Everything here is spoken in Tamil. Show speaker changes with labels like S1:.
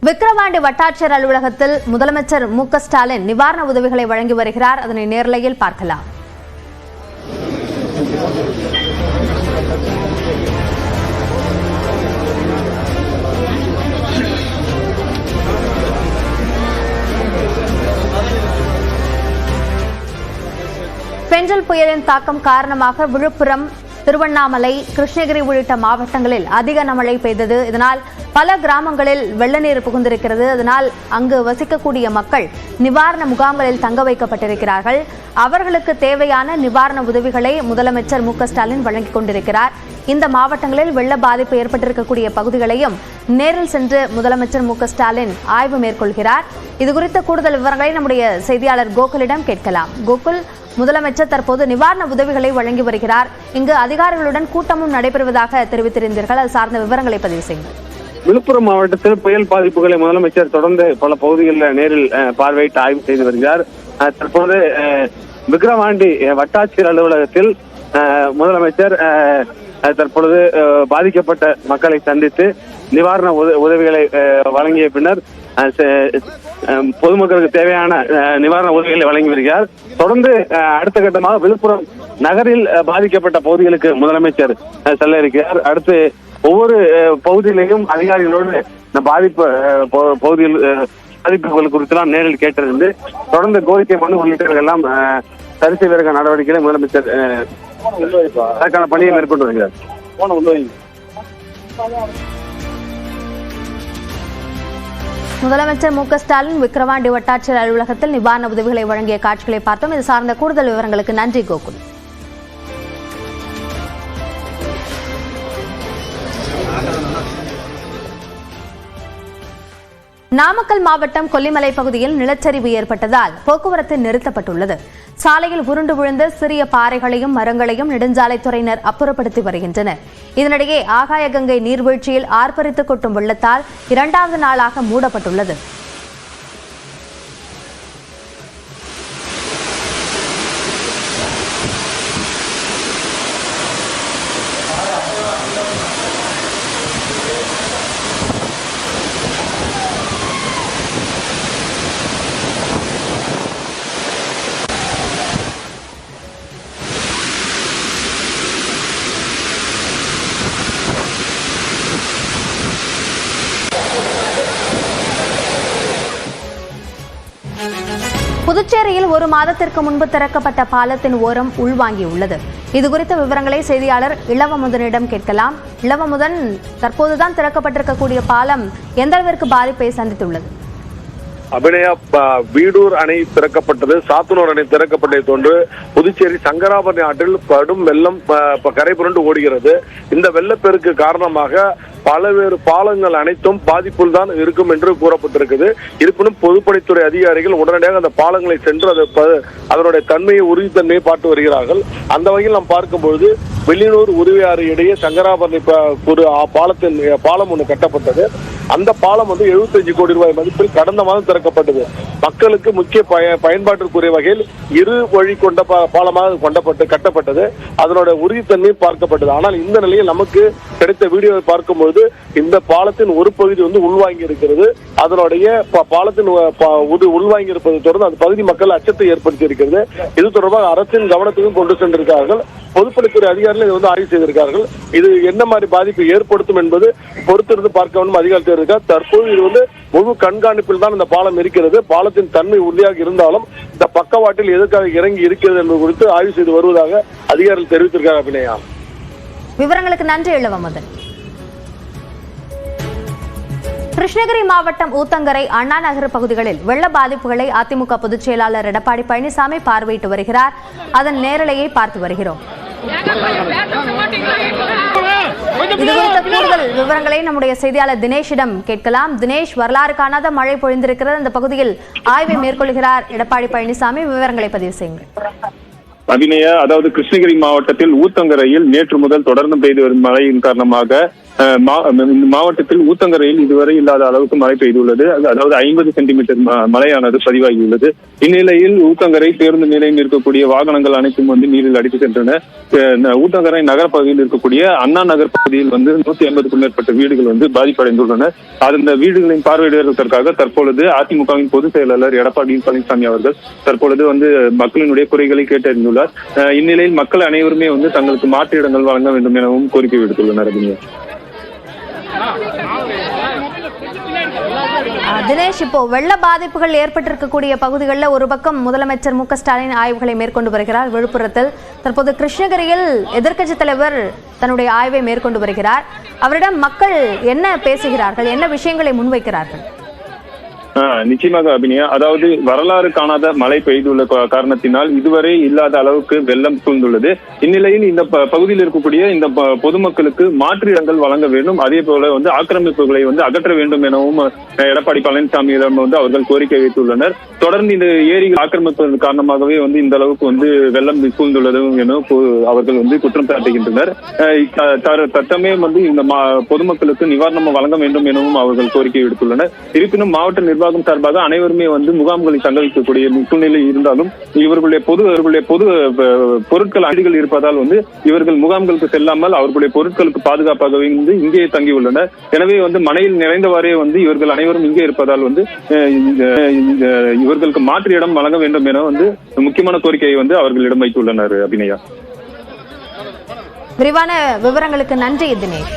S1: விக்கிரவாண்டி வட்டாட்சியர் அலுவலகத்தில் முதலமைச்சர் மு.க. ஸ்டாலின் நிவாரண உதவிகளை வழங்கி வருகிறார். அதனை நேரலையில் பார்க்கலாம். பெஞ்சல் புயலின் தாக்கம் காரணமாக விழுப்புரம், திருவண்ணாமலை, கிருஷ்ணகிரி உள்ளிட்ட மாவட்டங்களில் அதிக மழை பெய்தது. இதனால் பல கிராமங்களில் வெள்ள நீர் புகுந்திருக்கிறது. அதனால் அங்கு வசிக்கக்கூடிய மக்கள் நிவாரண முகாம்களில் தங்க வைக்கப்பட்டிருக்கிறார்கள். அவர்களுக்கு தேவையான நிவாரண உதவிகளை முதலமைச்சர் மு.க. ஸ்டாலின் வழங்கிக் கொண்டிருக்கிறார். இந்த மாவட்டங்களில் வெள்ள பாதிப்பு ஏற்பட்டிருக்கக்கூடிய பகுதிகளையும் நேரில் சென்று முதலமைச்சர் மு.க. ஸ்டாலின் ஆய்வு மேற்கொள்கிறார். இதுகுறித்த கூடுதல் விவரங்களை நம்முடைய செய்தியாளர் கோகுலிடம் கேட்கலாம். கோகுல், முதலமைச்சர் தற்போது நிவாரண உதவிகளை வழங்கி வருகிறார். இங்கு அதிகாரிகளுடன் கூட்டமும் நடைபெறுவதாக தெரிவித்திருந்தீர்கள். அது சார்ந்த விவரங்களை பதிவு செய்யுங்கள்.
S2: விழுப்புரம் மாவட்டத்தில் புயல் பாதிப்புகளை முதலமைச்சர் தொடர்ந்து பல பகுதிகளில் நேரில் பார்வையிட்டு ஆய்வு செய்து வருகிறார். தற்போது விக்கிரவாண்டி வட்டாட்சியர் அலுவலகத்தில் முதலமைச்சர் தற்பொழுது பாதிக்கப்பட்ட மக்களை சந்தித்து நிவாரண உதவிகளை வழங்கிய பின்னர் பொதுமக்களுக்கு தேவையான நிவாரண உதவிகளை வழங்கி வருகிறார். தொடர்ந்து அடுத்த கட்டமாக விழுப்புரம் நகரில் பாதிக்கப்பட்ட பகுதிகளுக்கு முதலமைச்சர் செல்ல இருக்கிறார். அடுத்து ஒவ்வொரு பகுதியிலையும் அதிகாரிகளோடு பாதிப்புகள் குறித்தெல்லாம் நேரில் கேட்டிருந்து தொடர்ந்து கோரிக்கை மனு உள்ளிட்டவர்கள் எல்லாம் சரி செய்வதற்கான நடவடிக்கைகளை முதலமைச்சர் அதற்கான பணியை மேற்கொண்டு வருகிறார்.
S1: முதலமைச்சர் மு.க. ஸ்டாலின் விக்கிரவாண்டி வட்டாட்சியர் அலுவலகத்தில் நிவாரண உதவிகளை வழங்கிய காட்சிகளை பார்த்தோம். இது சார்ந்த கூடுதல் விவரங்களுக்கு நன்றி கோகுல். நாமக்கல் மாவட்டம் கொல்லிமலை பகுதியில் நிலச்சரிவு ஏற்பட்டதால் போக்குவரத்து நிறுத்தப்பட்டுள்ளது. சாலையில் உருண்டு விழுந்த சிறிய பாறைகளையும் மரங்களையும் நெடுஞ்சாலைத்துறையினர் அப்புறப்படுத்தி வருகின்றனர். இதனிடையே ஆகாயகங்கை நீர்வீழ்ச்சியில் ஆர்ப்பரித்து கொட்டும் வெள்ளத்தால் 2வது நாளாக மூடப்பட்டுள்ளது. புதுச்சேரியில் 1 மாதத்திற்கு முன்பு திறக்கப்பட்ட பாலத்தின் ஓரம் உள்வாங்கியுள்ளது. இதுகுறித்த விவரங்களை செய்தியாளர் இளவமுதனிடம் கேட்கலாம். இளவமுதன், தற்போதுதான் திறக்கப்பட்டிருக்கக்கூடிய பாலம் எந்த அளவிற்கு பாதிப்பை சந்தித்துள்ளது?
S3: அபிநயா, வீடூர் அணை திறக்கப்பட்டது, சாத்தனூர் அணை திறக்கப்பட்டதை தொன்று புதுச்சேரி சங்கராபரணி ஆற்றில் கடும் வெள்ளம் கரை புரண்டு ஓடுகிறது. இந்த வெள்ளப்பெருக்கு காரணமாக பல்வேறு பாலங்கள் அனைத்தும் பாதிப்புள் தான் இருக்கும் என்று கூறப்பட்டிருக்குது. இருப்பினும் பொதுப்பணித்துறை அதிகாரிகள் உடனடியாக அந்த பாலங்களை சென்று அதனுடைய தன்மையை உறுதித்தன்மையை பார்த்து வருகிறார்கள். அந்த வகையில் நாம் பார்க்கும்போது வெளியூர் உருவையாறு இடையே சங்கராபரணி பாலம் ஒன்று கட்டப்பட்டது. அந்த பாலம் 75 கோடி ரூபாய் மதிப்பில் கடந்த மாதம் திறக்கப்பட்டது. மக்களுக்கு முக்கிய பயன்பாட்டிற்குரிய வகையில் 2 வழி கொண்ட பாலமாக கட்டப்பட்டது. அதனுடைய உறுதித்தன்மை பார்க்கப்பட்டது. ஆனால் இந்த நிலையில் நமக்கு கிடைத்த வீடியோவை பார்க்கும்போது இந்த பாலத்தின் ஒரு பகுதி உள்வாங்கி இருக்கிறது. அதனுடைய பாலத்தின் உள்வாங்கி இருப்பதை தொடர்ந்து அந்த பகுதி மக்கள் அச்சத்தை ஏற்படுத்தி இருக்கிறது. இது தொடர்பாக அரசின் கவனத்துக்கும் கொண்டு சென்றிருக்கிறார்கள். பொதுப்பணித்துறை அதிகாரிகள் இதை ஆய்வு செய்திருக்கிறார்கள். இது என்ன மாதிரி பாதிப்பு ஏற்படுத்தும் என்பது பொறுத்திருந்து பார்க்க வேண்டும் அதிகாரி தெரிவித்தார். தற்போது இது முழு கண்காணிப்பில் தான் இந்த பாலம் இருக்கிறது. பாலத்தின் தன்மை உறுதியாக இருந்தாலும் இந்த பக்கவாட்டில் எதற்காக இறங்கி இருக்கிறது என்பது குறித்து ஆய்வு செய்து வருவதாக அதிகாரிகள் தெரிவித்திருக்கிறார். அபிநயா,
S1: விவரங்களுக்கு நன்றி இளவமுதன். கிருஷ்ணகிரி மாவட்டம் ஊத்தங்கரை, அண்ணா நகர் பகுதிகளில் வெள்ள பாதிப்புகளை அதிமுக பொதுச் செயலாளர் எடப்பாடி பழனிசாமி பார்வையிட்டு வருகிறார். அதன் நேரலையை பார்த்து வருகிறோம். இதுகுறித்த கூடுதல் விவரங்களை நம்முடைய செய்தியாளர் தினேஷிடம் கேட்கலாம். தினேஷ், வரலாறு காணாத மழை பொழிந்திருக்கிறது. அந்த பகுதியில் ஆய்வை மேற்கொள்கிறார் எடப்பாடி பழனிசாமி. விவரங்களை பதிவு செய்யுங்கள்.
S4: அபிநயா, அதாவது கிருஷ்ணகிரி மாவட்டத்தில் ஊத்தங்கரையில் நேற்று முதல் தொடர்ந்து பெய்து வரும் மழையின் காரணமாக மாவட்டத்தில் ஊத்தங்கரையில் இதுவரை இல்லாத அளவுக்கு மழை பெய்துள்ளது. அதாவது 50 சென்டிமீட்டர் மழையானது பதிவாகியுள்ளது. இந்நிலையில் ஊத்தங்கரை பேருந்து நிலையம் இருக்கக்கூடிய வாகனங்கள் அனைத்தும் நீரில் அடித்து சென்றன. ஊத்தங்கரை நகர் பகுதியில் இருக்கக்கூடிய அண்ணா நகர் பகுதியில் 150க்கும் மேற்பட்ட வீடுகள் பாதிப்படைந்துள்ளன. அந்த வீடுகளின் பார்வையிடுவதற்காக தற்பொழுது அதிமுகவின் பொதுச் செயலாளர் எடப்பாடி பழனிசாமி அவர்கள் தற்பொழுது மக்களினுடைய குறைகளை கேட்டறிந்துள்ளார். இந்நிலையில் மக்கள் அனைவருமே தங்களுக்கு மாற்று இடங்கள் வழங்க வேண்டும் எனவும் கோரிக்கை விடுத்துள்ளனர்.
S1: தினேஷ், இப்போ வெள்ள பாதிப்புகள் ஏற்பட்டிருக்கக்கூடிய பகுதிகளில் ஒரு பக்கம் முதலமைச்சர் மு க ஸ்டாலின் ஆய்வுகளை மேற்கொண்டு வருகிறார். விழுப்புரத்தில் தற்போது கிருஷ்ணகிரியில் எதிர்க்கட்சித் தலைவர் தன்னுடைய ஆய்வை மேற்கொண்டு வருகிறார். அவரிடம் மக்கள் என்ன பேசுகிறார்கள், என்ன விஷயங்களை முன்வைக்கிறார்கள்?
S4: நிச்சயமாக அபிநயா, அதாவது வரலாறு காணாத மழை பெய்துள்ள காரணத்தினால் இதுவரை இல்லாத அளவுக்கு வெள்ளம் சூழ்ந்துள்ளது. இந்நிலையில் இந்த பகுதியில் இருக்கக்கூடிய இந்த பொதுமக்களுக்கு மாற்று இடங்கள் வழங்க வேண்டும், அதே போல ஆக்கிரமிப்புகளை அகற்ற வேண்டும் எனவும் எடப்பாடி பழனிசாமியிடம் அவர்கள் கோரிக்கை வைத்துள்ளனர். தொடர்ந்து இந்த ஏரிகள் ஆக்கிரமிப்பதன் காரணமாகவே இந்த அளவுக்கு வெள்ளம் சூழ்ந்துள்ளது என அவர்கள் குற்றம் சாட்டுகின்றனர். தத்தமே இந்த பொதுமக்களுக்கு நிவாரணம் வழங்க வேண்டும் எனவும் அவர்கள் கோரிக்கை விடுத்துள்ளனர். இருப்பினும் மாவட்ட நிர்வாகம் சார்பாக அனைவருமே முகாம்களில் தங்க வைக்கக்கூடிய சூழ்நிலை இருந்தாலும் இவர்களுடைய பொது பொருட்கள் அடிகள் இருப்பதால் இவர்கள் முகாம்களுக்கு செல்லாமல் அவர்களுடைய பொருட்களுக்கு பாதுகாப்பாகவே இங்கே தங்கியுள்ளனர். எனவே மனையில் நிறைந்தவாறே இவர்கள் அனைவரும் இங்கே இருப்பதால் இவர்களுக்கு மாற்று இடம் வழங்க வேண்டும் என முக்கியமான கோரிக்கையை அவர்களிடம் வைத்துள்ளனர். அபிநயா,
S1: விரிவான விவரங்களுக்கு நன்றி தினேஷ்.